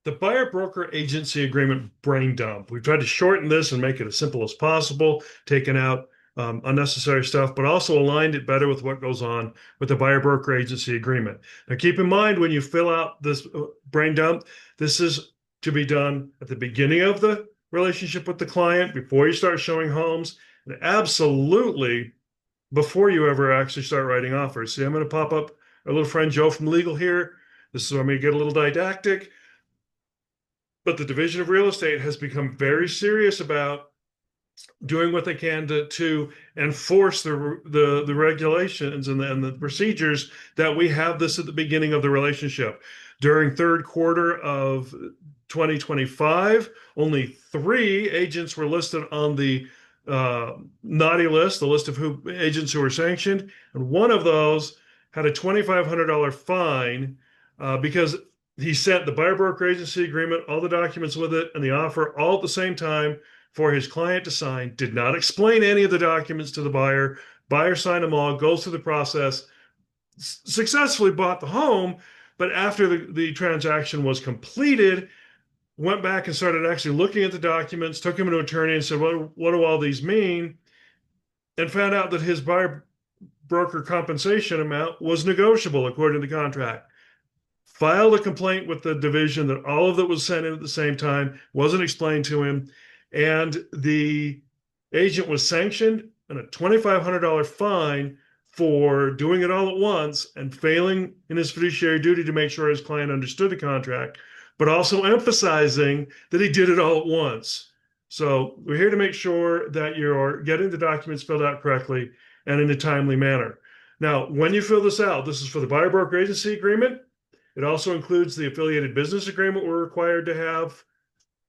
The buyer broker agency agreement brain dump. We've tried to shorten this and make it as simple as possible, taking out unnecessary stuff, but also aligned it better with what goes on with the buyer broker agency agreement. Now, keep in mind when you fill out this brain dump, this is to be done at the beginning of the relationship with the client before you start showing homes, and absolutely before you ever actually start writing offers. See, I'm going to pop up our little friend Joe from Legal here. This is where I'm going to get a little didactic. But the Division of Real Estate has become very serious about doing what they can to enforce the regulations and the procedures that we have this at the beginning of the relationship. During third quarter of 2025, only 3 agents were listed on the naughty list, the list of agents who were sanctioned, and one of those had a $2,500 fine because he sent the buyer broker agency agreement, all the documents with it, and the offer all at the same time for his client to sign, did not explain any of the documents to the buyer. Buyer signed them all, goes through the process, successfully bought the home, but after the transaction was completed, went back and started actually looking at the documents, took him to an attorney and said, what do all these mean? And found out that his buyer broker compensation amount was negotiable according to the contract. Filed a complaint with the division that all of that was sent in at the same time, wasn't explained to him, and the agent was sanctioned and a $2,500 fine for doing it all at once and failing in his fiduciary duty to make sure his client understood the contract, but also emphasizing that he did it all at once. So we're here to make sure that you're getting the documents filled out correctly and in a timely manner. Now, when you fill this out, this is for the buyer broker agency agreement. It also includes the affiliated business agreement we're required to have,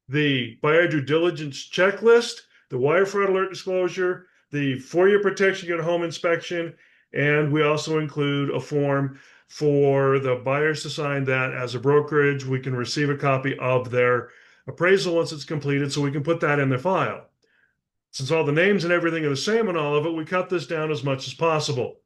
the buyer due diligence checklist, the wire fraud alert disclosure, the FOIA protection at home inspection, and we also include a form for the buyers to sign that as a brokerage. We can receive a copy of their appraisal once it's completed, so we can put that in their file. Since all the names and everything are the same on all of it, we cut this down as much as possible.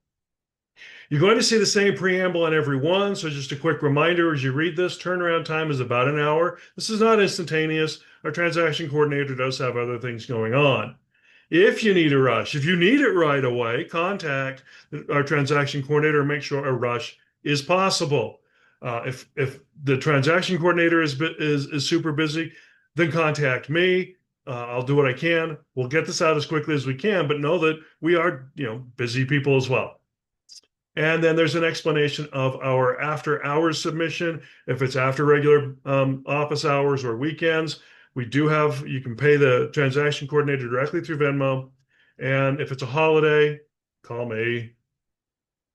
You're going to see the same preamble on every one, so just a quick reminder as you read this, turnaround time is about an hour. This is not instantaneous. Our transaction coordinator does have other things going on. If you need a rush, if you need it right away, contact our transaction coordinator and make sure a rush is possible. If the transaction coordinator is super busy, then contact me. I'll do what I can. We'll get this out as quickly as we can, but know that we are, busy people as well. And then there's an explanation of our after hours submission. If it's after regular office hours or weekends, you can pay the transaction coordinator directly through Venmo. And if it's a holiday, call me,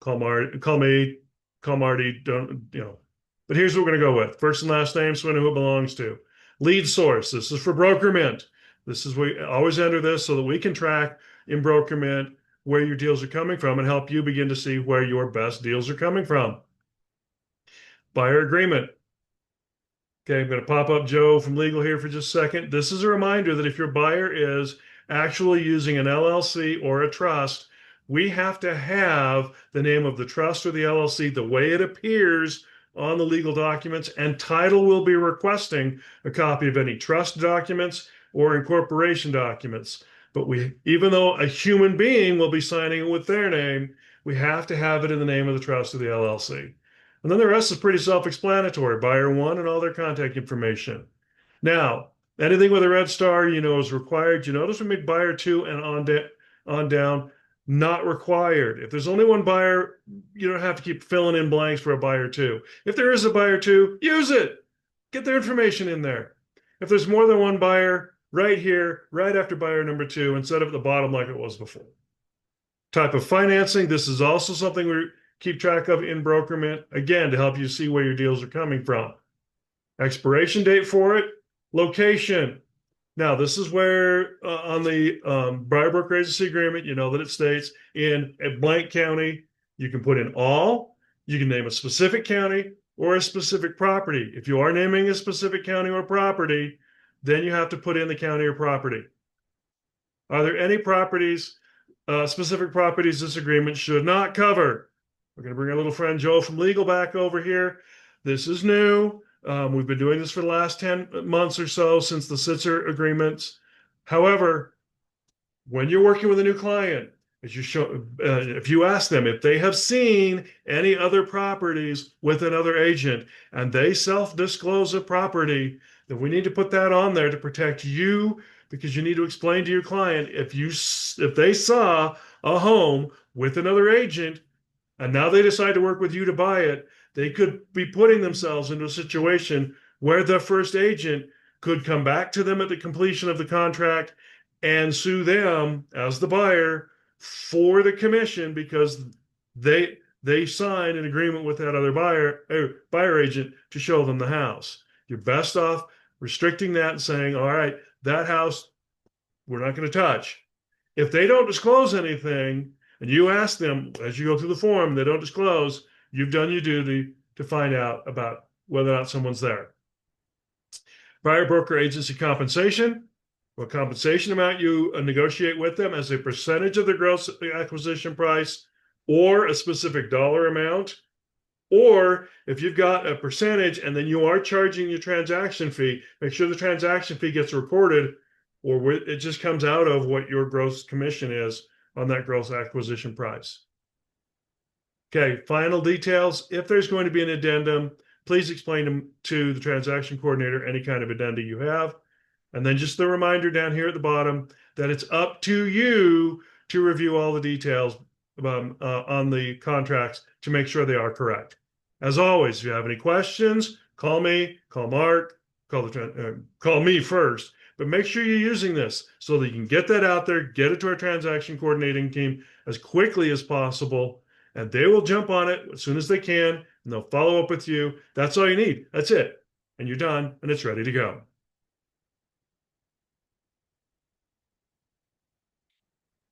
call Marty. But here's what we're going to go with: first and last name, so we know who it belongs to. Lead source. This is for BrokerMint. We always enter this so that we can track in BrokerMint where your deals are coming from and help you begin to see where your best deals are coming from. Buyer agreement. Okay, I'm going to pop up Joe from Legal here for just a second. This is a reminder that if your buyer is actually using an LLC or a trust, we have to have the name of the trust or the LLC the way it appears on the legal documents, and title will be requesting a copy of any trust documents or incorporation documents. But even though a human being will be signing it with their name, we have to have it in the name of the trust of the LLC. And then the rest is pretty self-explanatory. Buyer one and all their contact information. Now, anything with a red star, is required. You notice we make buyer two and on down not required. If there's only one buyer, you don't have to keep filling in blanks for a buyer two. If there is a buyer two, use it. Get their information in there. If there's more than one buyer, right here, right after buyer number two, instead of at the bottom like it was before. Type of financing. This is also something we keep track of in BrokerMint, again, to help you see where your deals are coming from. Expiration date for it, location. Now, this is where on the buyer broker agency agreement, you know that it states in a blank county, you can put in all, you can name a specific county or a specific property. If you are naming a specific county or property, then you have to put in the county or property. Are there any specific properties this agreement should not cover? We're going to bring our little friend Joe from Legal back over here. This is new. We've been doing this for the last 10 months or so since the Sitzer agreements. However, when you're working with a new client, as you show, if you ask them if they have seen any other properties with another agent and they self-disclose a property, then we need to put that on there to protect you, because you need to explain to your client if they saw a home with another agent and now they decide to work with you to buy it, they could be putting themselves into a situation where the first agent could come back to them at the completion of the contract and sue them as the buyer for the commission because they signed an agreement with that other buyer agent to show them the house. You're best off restricting that and saying, all right, that house we're not going to touch. If they don't disclose anything and you ask them as you go through the form, they don't disclose, you've done your duty to find out about whether or not someone's there. Buyer broker agency compensation. What compensation amount you negotiate with them as a percentage of the gross acquisition price or a specific dollar amount. Or if you've got a percentage and then you are charging your transaction fee, make sure the transaction fee gets recorded or it just comes out of what your gross commission is on that gross acquisition price. Okay, final details. If there's going to be an addendum, please explain to the transaction coordinator any kind of addenda you have. And then just the reminder down here at the bottom that it's up to you to review all the details on the contracts to make sure they are correct. As always, if you have any questions, call me, call Mark, call me first. But make sure you're using this so that you can get that out there, get it to our transaction coordinating team as quickly as possible, and they will jump on it as soon as they can, and they'll follow up with you. That's all you need. That's it. And you're done, and it's ready to go.